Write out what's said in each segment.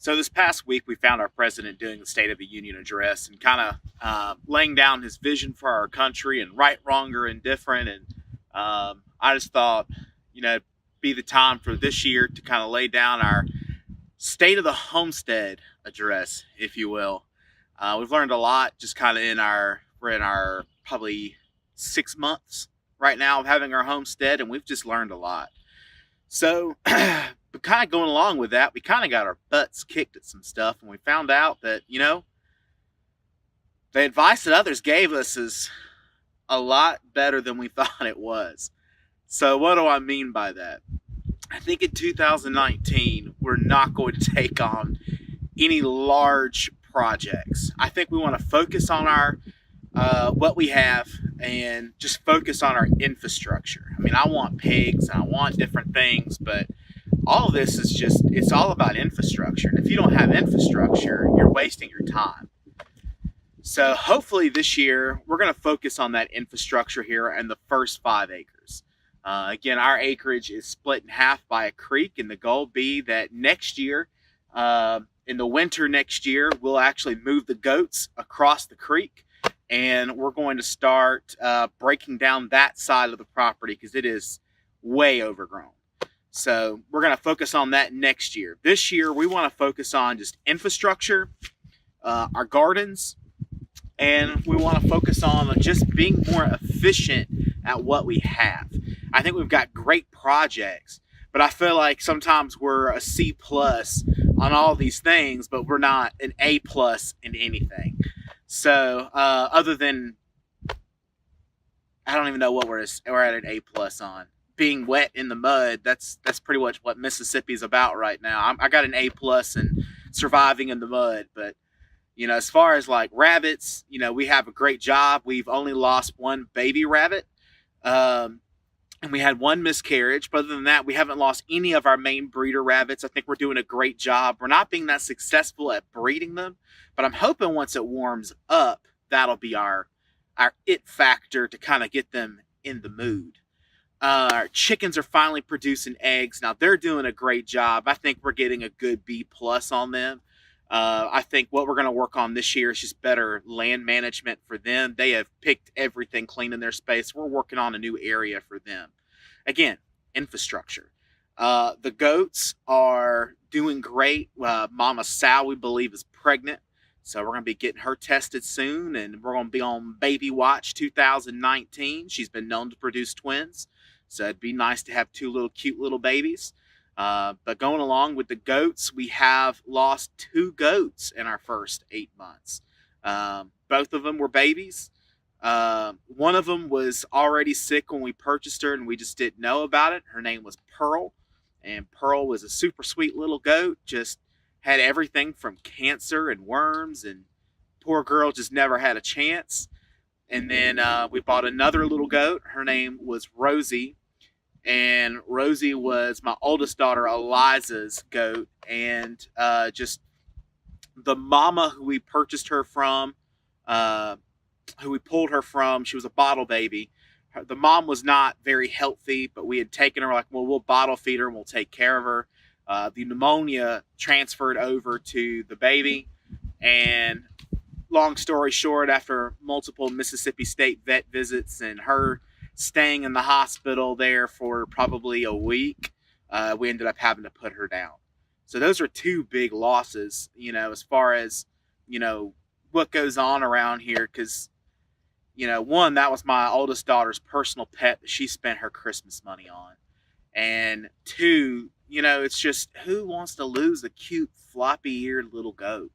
So this past week, we found our president doing the State of the Union address and kind of laying down his vision for our country and right, wrong, or indifferent. And I just thought, be the time for this year to kind of lay down our State of the Homestead address, if you will. We've learned a lot just kind of we're in our probably 6 months right now of having our homestead, and we've just learned a lot. So, but kind of going along with that, we kind of got our butts kicked at some stuff, and we found out that, the advice that others gave us is a lot better than we thought it was. So, what do I mean by that? I think in 2019, we're not going to take on any large projects. I think we want to focus on our what we have and just focus on our infrastructure. I mean, I want pigs and I want different things, but all of this is it's all about infrastructure. And if you don't have infrastructure, you're wasting your time. So hopefully this year, we're going to focus on that infrastructure here and the first 5 acres. Again, our acreage is split in half by a creek, and the goal be that next year, in the winter next year, we'll actually move the goats across the creek, and we're going to start breaking down that side of the property because it is way overgrown. So we're going to focus on that next year. This year, we want to focus on just infrastructure, our gardens, and we want to focus on just being more efficient at what we have. I think we've got great projects, but I feel like sometimes we're a C plus on all these things, but we're not an A plus in anything. So other than, I don't even know what we're at an A plus on. Being wet in the mud, that's pretty much what Mississippi's about right now. I got an A plus in surviving in the mud, but as far as like rabbits, we have a great job. We've only lost one baby rabbit. And we had one miscarriage, but other than that, we haven't lost any of our main breeder rabbits. I think we're doing a great job. We're not being that successful at breeding them, but I'm hoping once it warms up, that'll be our it factor to kind of get them in the mood. Our chickens are finally producing eggs. Now they're doing a great job. I think we're getting a good B plus on them. I think what we're going to work on this year is just better land management for them. They have picked everything clean in their space. We're working on a new area for them. Again, infrastructure. The goats are doing great. Mama Sal, we believe, is pregnant. So we're going to be getting her tested soon, and we're going to be on Baby Watch 2019. She's been known to produce twins. So it'd be nice to have 2 cute little babies. But going along with the goats, we have lost 2 goats in our first 8 months. Both of them were babies. One of them was already sick when we purchased her, and we just didn't know about it. Her name was Pearl, and Pearl was a super sweet little goat. Just had everything from cancer and worms, and poor girl just never had a chance. And then we bought another little goat. Her name was Rosie. And Rosie was my oldest daughter Eliza's goat, and just the mama who we purchased her from, who we pulled her from, she was a bottle baby. The mom was not very healthy, but we had taken her, like, well, we'll bottle feed her and we'll take care of her. The pneumonia transferred over to the baby, and long story short, after multiple Mississippi State vet visits and her staying in the hospital there for probably a week, we ended up having to put her down. So those are 2 big losses, as far as, what goes on around here. Because, one, that was my oldest daughter's personal pet that she spent her Christmas money on. And 2, it's just, who wants to lose a cute floppy-eared little goat?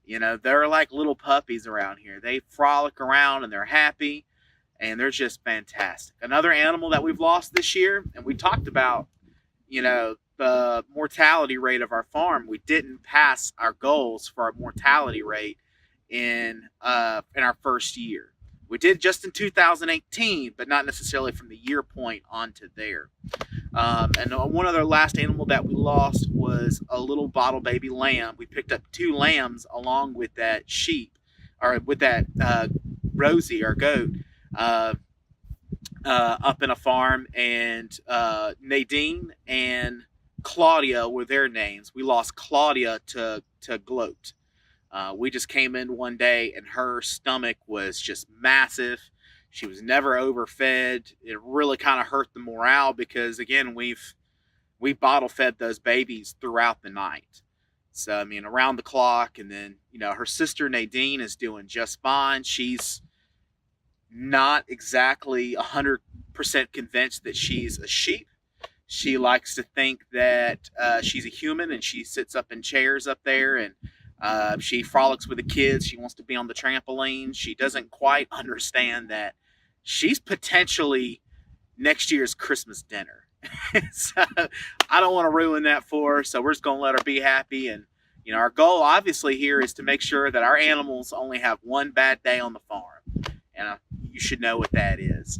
They're like little puppies around here. They frolic around and they're happy. And they're just fantastic. Another animal that we've lost this year, and we talked about, the mortality rate of our farm. We didn't pass our goals for our mortality rate in our first year. We did just in 2018, but not necessarily from the year point onto there. And one other last animal that we lost was a little bottle baby lamb. We picked up 2 lambs along with that sheep, or with that Rosie, our goat. Up in a farm, and Nadine and Claudia were their names. We lost Claudia to gloat. We just came in one day and her stomach was just massive. She was never overfed. It really kind of hurt the morale because again we bottle fed those babies throughout the night. So I mean around the clock, and then her sister Nadine is doing just fine. She's not exactly 100% convinced that she's a sheep. She likes to think that she's a human, and she sits up in chairs up there, and she frolics with the kids. She wants to be on the trampoline. She doesn't quite understand that she's potentially next year's Christmas dinner. So I don't want to ruin that for her. So we're just going to let her be happy. And, our goal obviously here is to make sure that our animals only have one bad day on the farm. And you should know what that is.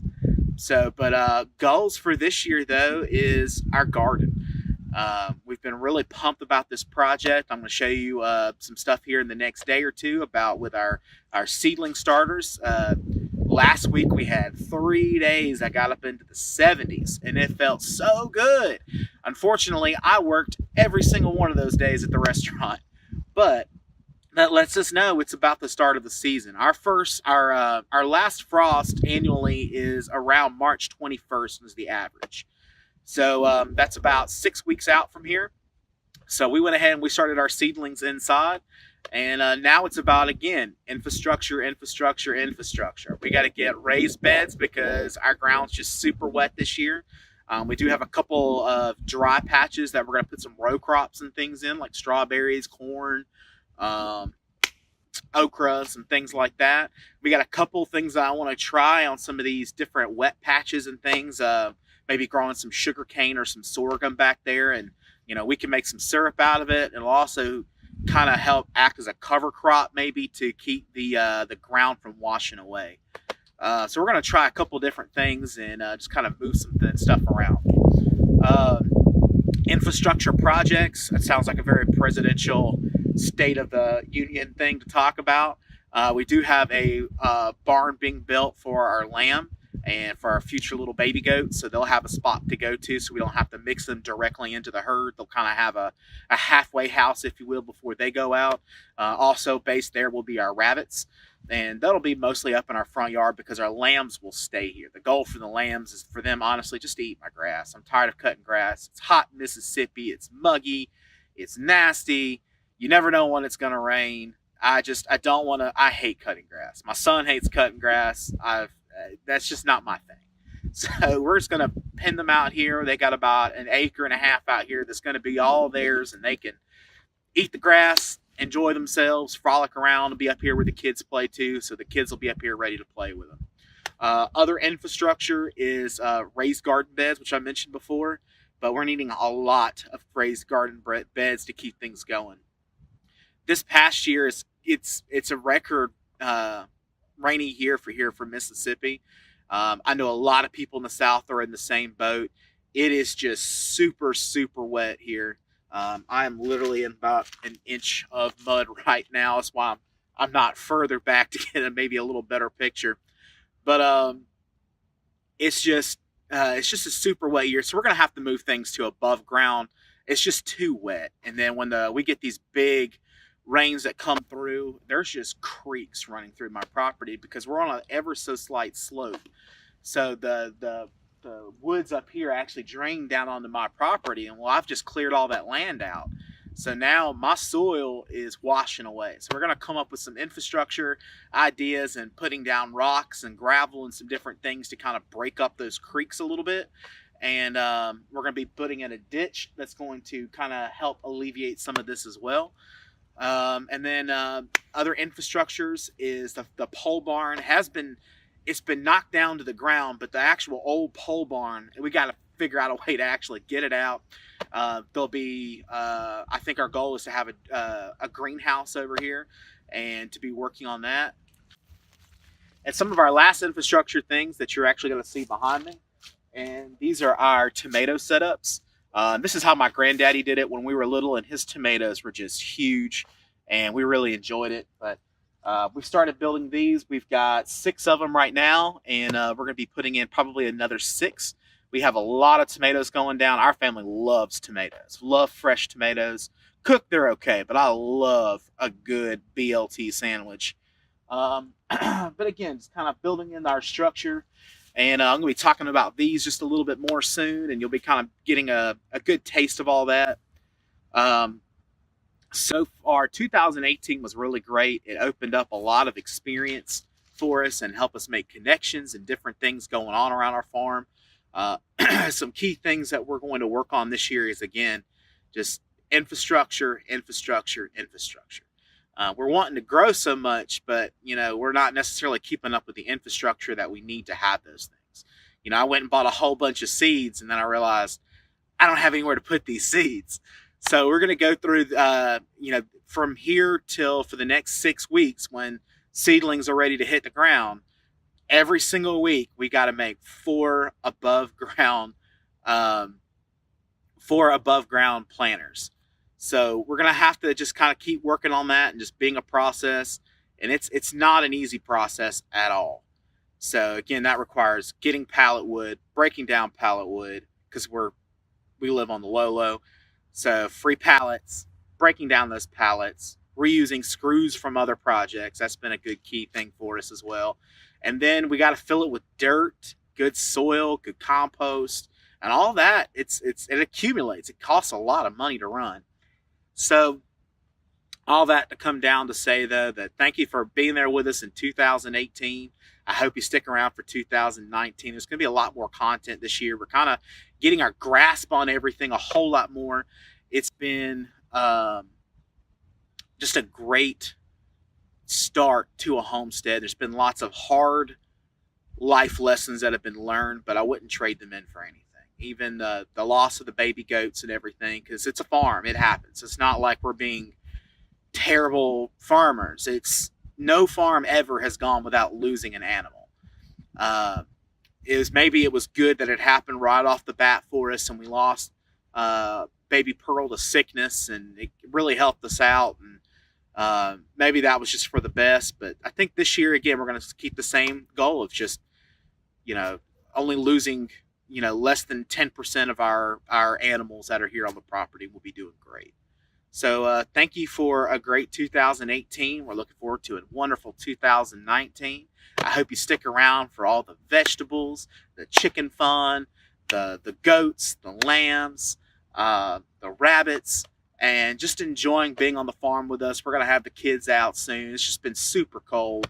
So, but goals for this year, though, is our garden. We've been really pumped about this project. I'm going to show you some stuff here in the next day or two about with our seedling starters. Last week we had 3 days I got up into the 70s, and it felt so good. Unfortunately, I worked every single one of those days at the restaurant, but that lets us know it's about the start of the season. Our last frost annually is around March 21st is the average. So that's about 6 weeks out from here. So we went ahead and we started our seedlings inside. And now it's about, again, infrastructure. We got to get raised beds because our ground's just super wet this year. We do have a couple of dry patches that we're going to put some row crops and things in, like strawberries, corn, okra, some things like that. We got a couple things that I want to try on some of these different wet patches and things. Maybe growing some sugar cane or some sorghum back there, and we can make some syrup out of it. It'll also kind of help act as a cover crop, maybe to keep the ground from washing away. So we're going to try a couple different things and just kind of move some stuff around. Infrastructure projects. That sounds like a very presidential State of the Union thing to talk about. We do have a barn being built for our lamb and for our future little baby goats, so they'll have a spot to go to, so we don't have to mix them directly into the herd. They'll kind of have a halfway house, if you will, before they go out. Also based there will be our rabbits, and that'll be mostly up in our front yard because our lambs will stay here. The goal for the lambs is for them, honestly, just to eat my grass. I'm tired of cutting grass. It's hot in Mississippi. It's muggy. It's nasty. You never know when it's going to rain. I don't want to. I hate cutting grass. My son hates cutting grass. That's just not my thing. So we're just going to pin them out here. They got about 1.5 acres out here that's going to be all theirs, and they can eat the grass, enjoy themselves, frolic around, and be up here where the kids play too. So the kids will be up here ready to play with them. Other infrastructure is raised garden beds, which I mentioned before, but we're needing a lot of raised garden beds to keep things going. This past year it's a record rainy year for Mississippi. I know a lot of people in the South are in the same boat. It is just super wet here. I am literally in about 1 inch of mud right now. That's why I'm not further back to get maybe a little better picture. But it's just a super wet year, so we're gonna have to move things to above ground. It's just too wet, and then when we get these big rains that come through, there's just creeks running through my property because we're on an ever so slight slope. So the woods up here actually drain down onto my property, and I've just cleared all that land out. So now my soil is washing away. So we're going to come up with some infrastructure ideas and putting down rocks and gravel and some different things to kind of break up those creeks a little bit. And we're going to be putting in a ditch that's going to kind of help alleviate some of this as well. And then other infrastructures is the pole barn it's been knocked down to the ground, but the actual old pole barn, we got to figure out a way to actually get it out. There'll be, I think our goal is to have a greenhouse over here and to be working on that. And some of our last infrastructure things that you're actually going to see behind me, and these are our tomato setups. This is how my granddaddy did it when we were little, and his tomatoes were just huge, and we really enjoyed it. But we started building these. We've got 6 of them right now, and we're going to be putting in probably another 6 We have a lot of tomatoes going down. Our family loves tomatoes, love fresh tomatoes. Cooked, they're okay, but I love a good BLT sandwich. But again, just kind of building in our structure. And I'm going to be talking about these just a little bit more soon, and you'll be kind of getting a good taste of all that. Um, so far, 2018 was really great. It opened up a lot of experience for us and helped us make connections and different things going on around our farm. Uh, some key things that we're going to work on this year is, again, just infrastructure, infrastructure, infrastructure. We're wanting to grow so much, but we're not necessarily keeping up with the infrastructure that we need to have those things. I went and bought a whole bunch of seeds, and then I realized I don't have anywhere to put these seeds. So we're going to go through, from here till for the next 6 weeks when seedlings are ready to hit the ground. Every single week, we got to make um, 4 above ground planters. So we're gonna have to just kind of keep working on that and just being a process. And it's not an easy process at all. So again, that requires getting pallet wood, breaking down pallet wood because we live on the low. So free pallets, breaking down those pallets, reusing screws from other projects. That's been a good key thing for us as well. And then we got to fill it with dirt, good soil, good compost, and all that. It accumulates. It costs a lot of money to run. So all that to come down to say, though, that thank you for being there with us in 2018. I hope you stick around for 2019. There's going to be a lot more content this year. We're kind of getting our grasp on everything a whole lot more. It's been just a great start to a homestead. There's been lots of hard life lessons that have been learned, but I wouldn't trade them in for anything. Even the loss of the baby goats and everything, because it's a farm. It happens. It's not like we're being terrible farmers. It's no farm ever has gone without losing an animal. Uh, it was good that it happened right off the bat for us, and we lost baby Pearl to sickness, and it really helped us out. And maybe that was just for the best. But I think this year again we're going to keep the same goal of just only losing less than 10% of our animals that are here on the property. Will be doing great. So thank you for a great 2018. We're looking forward to a wonderful 2019. I hope you stick around for all the vegetables, the chicken fun, the goats, the lambs, the rabbits, and just enjoying being on the farm with us. We're going to have the kids out soon. It's just been super cold.